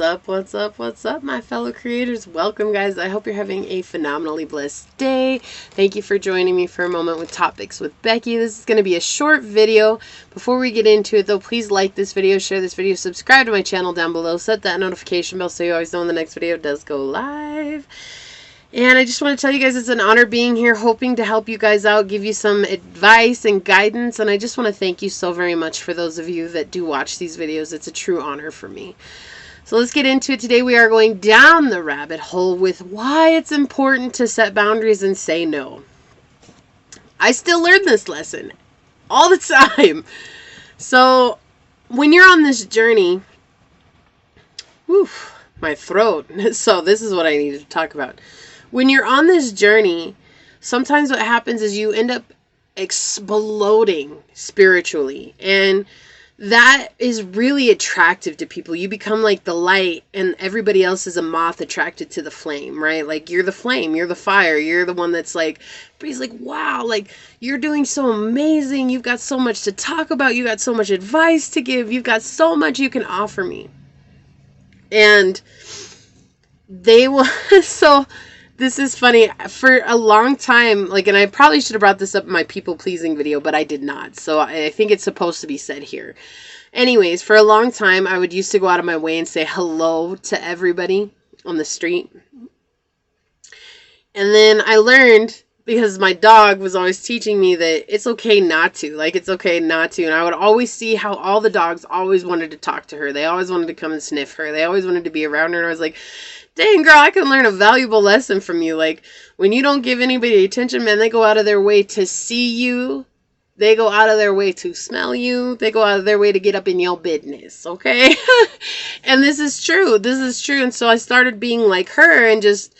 up? What's up? What's up, my fellow creators? Welcome, guys. I hope you're having a phenomenally blessed day. Thank you for joining me for a moment with Topics with Becky. This is going to be a short video. Before we get into it, though, please like this video, share this video, subscribe to my channel down below, set that notification bell so you always know when the next video does go live. And I just want to tell you guys it's an honor being here, hoping to help you guys out, give you some advice and guidance. And I just want to thank you so very much for those of you that do watch these videos. It's a true honor for me. So let's get into it. Today we are going down the rabbit hole with why it's important to set boundaries and say no. I still learn this lesson all the time. So when you're on this journey, my throat. So this is what I needed to talk about. When you're on this journey, sometimes what happens is you end up exploding spiritually. And that is really attractive to people. You become like the light and everybody else is a moth attracted to the flame, right? Like you're the flame, you're the fire, you're the one that's like, everybody's like, wow, like you're doing so amazing. You've got so much to talk about. You got so much advice to give. You've got so much you can offer me. And they will, so this is funny. For a long time, like, and I probably should have brought this up in my people-pleasing video, but I did not. So I think it's supposed to be said here. Anyways, for a long time, I would used to go out of my way and say hello to everybody on the street. And then I learned, because my dog was always teaching me that it's okay not to. Like, it's okay not to. And I would always see how all the dogs always wanted to talk to her. They always wanted to come and sniff her. They always wanted to be around her. And I was like, dang, girl, I can learn a valuable lesson from you. Like, when you don't give anybody attention, man, they go out of their way to see you. They go out of their way to smell you. They go out of their way to get up in your business, okay? And this is true. This is true. And so I started being like her, and just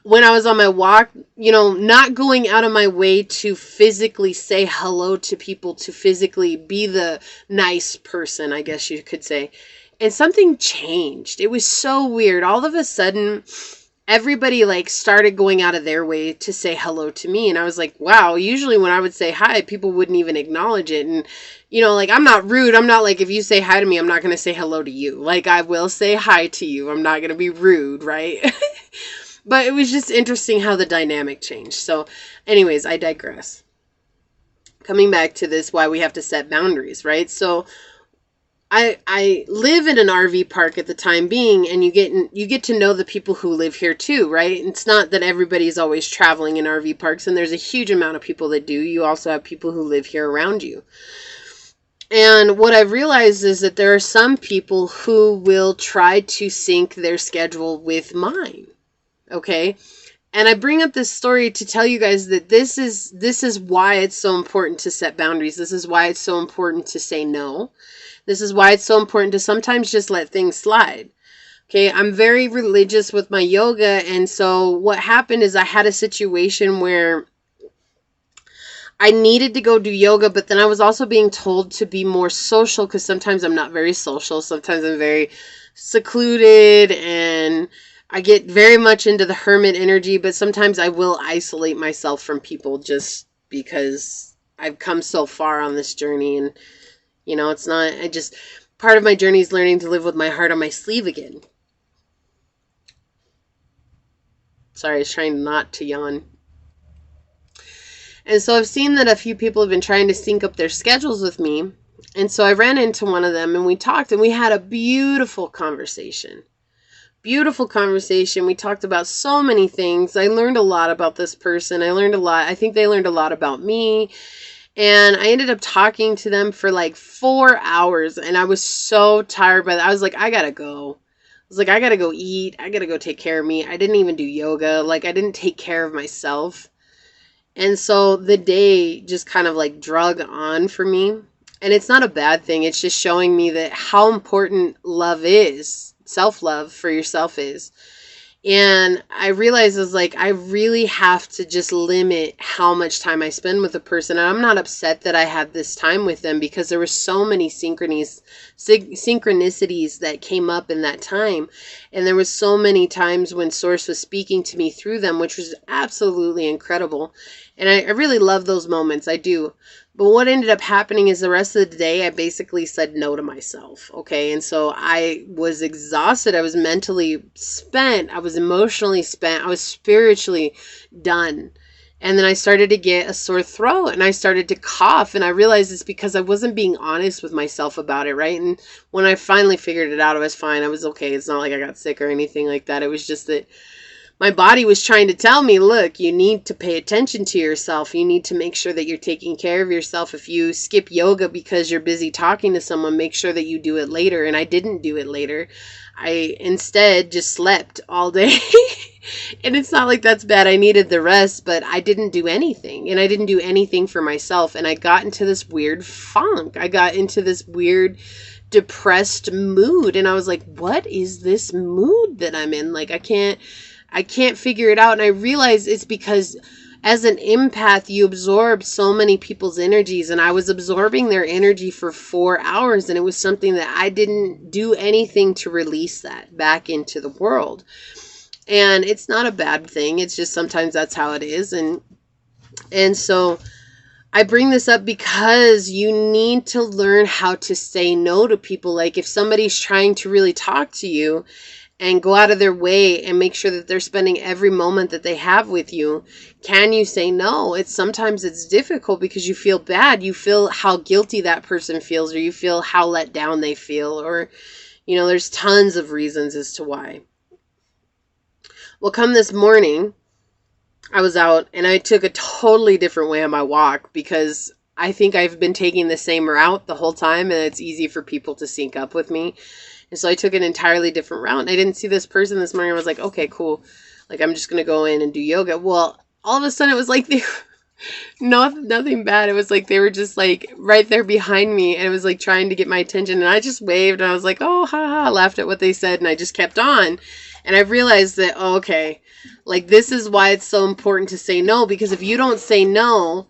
when I was on my walk, you know, not going out of my way to physically say hello to people, to physically be the nice person, I guess you could say. And something changed. It was so weird. All of a sudden, everybody like started going out of their way to say hello to me. And I was like, wow, usually when I would say hi, people wouldn't even acknowledge it. And, you know, like, I'm not rude. I'm not like, if you say hi to me, I'm not going to say hello to you. Like, I will say hi to you. I'm not going to be rude, right? But it was just interesting how the dynamic changed. So anyways, I digress. Coming back to this, why we have to set boundaries, right? So I live in an RV park at the time being, and you get to know the people who live here too, right? It's not that everybody's always traveling in RV parks, and there's a huge amount of people that do. You also have people who live here around you. And what I've realized is that there are some people who will try to sync their schedule with mine, okay? And I bring up this story to tell you guys that this is why it's so important to set boundaries. This is why it's so important to say no. This is why it's so important to sometimes just let things slide. Okay, I'm very religious with my yoga. And so what happened is I had a situation where I needed to go do yoga, but then I was also being told to be more social, because sometimes I'm not very social. Sometimes I'm very secluded and I get very much into the hermit energy, but sometimes I will isolate myself from people just because I've come so far on this journey. And you know, it's not, part of my journey is learning to live with my heart on my sleeve again. Sorry, I was trying not to yawn. And so I've seen that a few people have been trying to sync up their schedules with me. And so I ran into one of them and we talked, and we had a beautiful conversation. Beautiful conversation. We talked about so many things. I learned a lot about this person. I learned a lot. I think they learned a lot about me. And I ended up talking to them for like 4 hours, and I was so tired by that. I was like, I gotta go. I was like, I gotta go eat. I gotta go take care of me. I didn't even do yoga. Like, I didn't take care of myself. And so the day just kind of like drug on for me. And it's not a bad thing. It's just showing me that how important love is. Self-love for yourself is. And I realized I was like, I really have to just limit how much time I spend with a person. And I'm not upset that I had this time with them, because there were so many synchronicities that came up in that time. And there was so many times when Source was speaking to me through them, which was absolutely incredible. And I really love those moments. I do. But what ended up happening is the rest of the day, I basically said no to myself. Okay. And so I was exhausted. I was mentally spent. I was emotionally spent. I was spiritually done. And then I started to get a sore throat and I started to cough. And I realized it's because I wasn't being honest with myself about it. Right. And when I finally figured it out, I was fine. I was okay. It's not like I got sick or anything like that. It was just that my body was trying to tell me, look, you need to pay attention to yourself. You need to make sure that you're taking care of yourself. If you skip yoga because you're busy talking to someone, make sure that you do it later. And I didn't do it later. I instead just slept all day. And it's not like that's bad. I needed the rest, but I didn't do anything. And I didn't do anything for myself. And I got into this weird funk. I got into this weird depressed mood. And I was like, what is this mood that I'm in? Like, I can't figure it out. And I realized it's because as an empath, you absorb so many people's energies, and I was absorbing their energy for 4 hours, and it was something that I didn't do anything to release that back into the world. And it's not a bad thing. It's just sometimes that's how it is. And so I bring this up because you need to learn how to say no to people. Like if somebody's trying to really talk to you, and go out of their way and make sure that they're spending every moment that they have with you, can you say no? Sometimes it's difficult because you feel bad. You feel how guilty that person feels, or you feel how let down they feel, or, there's tons of reasons as to why. Well, come this morning, I was out and I took a totally different way on my walk because I think I've been taking the same route the whole time, and it's easy for people to sync up with me. And so I took an entirely different route. And I didn't see this person this morning. I was like, okay, cool. Like, I'm just going to go in and do yoga. Well, all of a sudden it was like nothing bad. It was like they were just like right there behind me. And it was like trying to get my attention. And I just waved and I was like, oh, ha, laughed at what they said. And I just kept on. And I realized that, oh, okay, like this is why it's so important to say no. Because if you don't say no,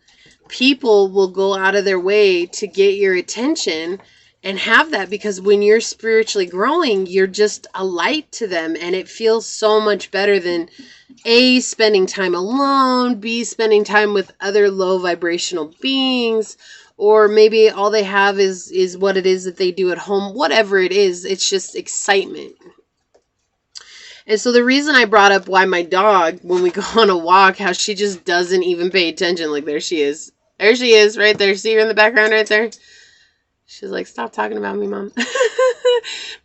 people will go out of their way to get your attention and have that, because when you're spiritually growing, you're just a light to them, and it feels so much better than A, spending time alone, B, spending time with other low vibrational beings, or maybe all they have is what it is that they do at home. Whatever it is, it's just excitement. And so the reason I brought up why my dog, when we go on a walk, how she just doesn't even pay attention. Like, there she is. There she is, right there. See her in the background right there? She's like, stop talking about me, Mom.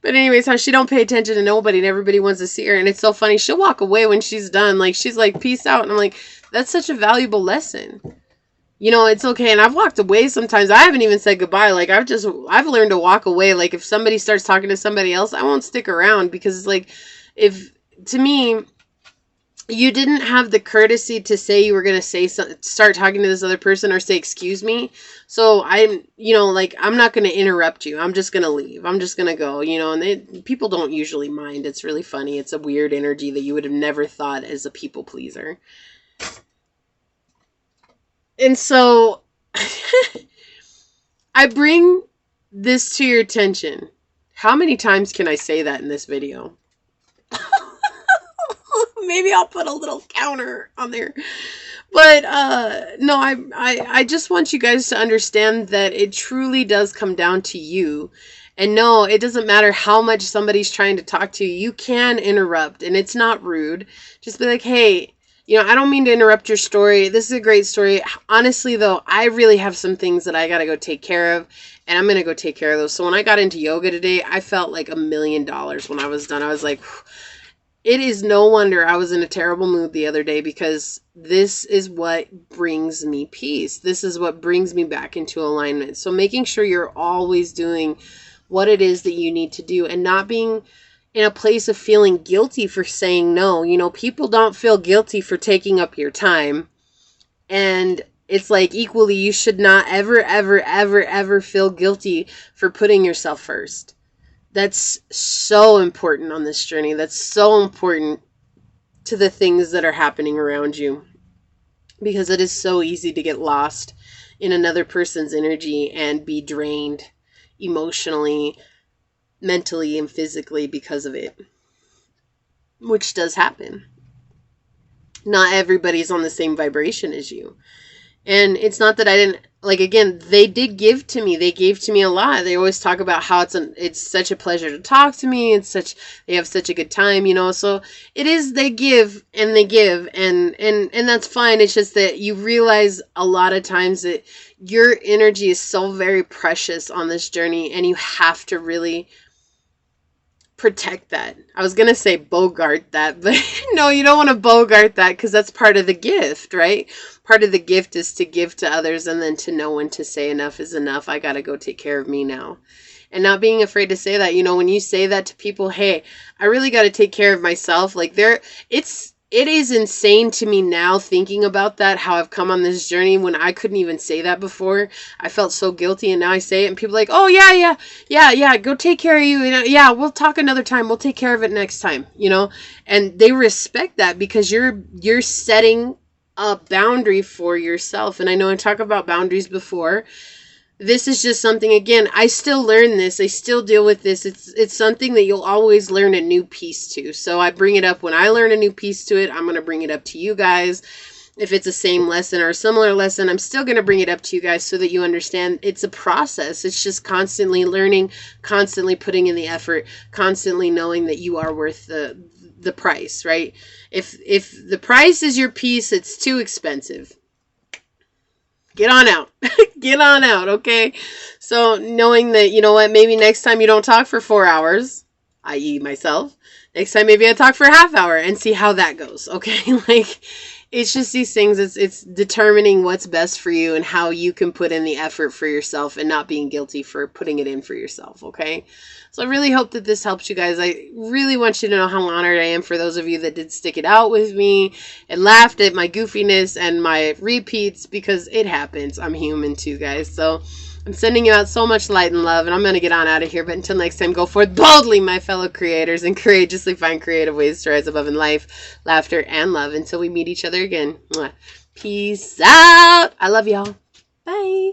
But anyways, how she don't pay attention to nobody and everybody wants to see her. And it's so funny. She'll walk away when she's done. Like, she's like, peace out. And I'm like, that's such a valuable lesson. It's okay. And I've walked away sometimes. I haven't even said goodbye. Like, I've learned to walk away. Like, if somebody starts talking to somebody else, I won't stick around, because it's like, to me, you didn't have the courtesy to say you were going to start talking to this other person or say, excuse me. So I'm not going to interrupt you. I'm just going to leave. I'm just going to go, and people don't usually mind. It's really funny. It's a weird energy that you would have never thought as a people pleaser. And so I bring this to your attention. How many times can I say that in this video? Maybe I'll put a little counter on there. But no, I just want you guys to understand that it truly does come down to you. And no, it doesn't matter how much somebody's trying to talk to you. You can interrupt, and it's not rude. Just be like, hey, I don't mean to interrupt your story. This is a great story. Honestly, though, I really have some things that I got to go take care of, and I'm going to go take care of those. So when I got into yoga today, I felt like $1 million when I was done. I was like, it is no wonder I was in a terrible mood the other day, because this is what brings me peace. This is what brings me back into alignment. So making sure you're always doing what it is that you need to do, and not being in a place of feeling guilty for saying no. People don't feel guilty for taking up your time. And it's like, equally, you should not ever, ever, ever, ever feel guilty for putting yourself first. That's so important on this journey. That's so important to the things that are happening around you, because it is so easy to get lost in another person's energy and be drained emotionally, mentally, and physically because of it, which does happen. Not everybody's on the same vibration as you. And it's not that I didn't like, again, they did give to me. They gave to me a lot. They always talk about how it's such a pleasure to talk to me. They have such a good time, so it is, they give and they give, and that's fine. It's just that you realize a lot of times that your energy is so very precious on this journey, and you have to really protect that. I was going to say bogart that, but no, you don't want to bogart that, because that's part of the gift, right? Part of the gift is to give to others, and then to know when to say enough is enough. I got to go take care of me now. And not being afraid to say that, when you say that to people, hey, I really got to take care of myself. Like, it is insane to me now thinking about that, how I've come on this journey when I couldn't even say that before. I felt so guilty, and now I say it, and people are like, oh, yeah, go take care of you. Yeah, we'll talk another time. We'll take care of it next time, And they respect that, because you're setting a boundary for yourself. And I know I talked about boundaries before. This is just something, again, I still learn this. I still deal with this. It's something that you'll always learn a new piece to. So I bring it up when I learn a new piece to it. I'm going to bring it up to you guys. If it's the same lesson or a similar lesson, I'm still going to bring it up to you guys so that you understand it's a process. It's just constantly learning, constantly putting in the effort, constantly knowing that you are worth the price, right? If the price is your piece, it's too expensive. Get on out. Get on out, okay? So knowing that, maybe next time you don't talk for 4 hours, i.e. myself. Next time maybe I talk for a half hour, and see how that goes, okay? Like, it's just these things. It's determining what's best for you and how you can put in the effort for yourself, and not being guilty for putting it in for yourself, okay? So I really hope that this helps you guys. I really want you to know how honored I am for those of you that did stick it out with me and laughed at my goofiness and my repeats, because it happens. I'm human too, guys. So I'm sending you out so much light and love, and I'm going to get on out of here. But until next time, go forth boldly, my fellow creators, and courageously find creative ways to rise above in life, laughter, and love until we meet each other again. Peace out. I love y'all. Bye.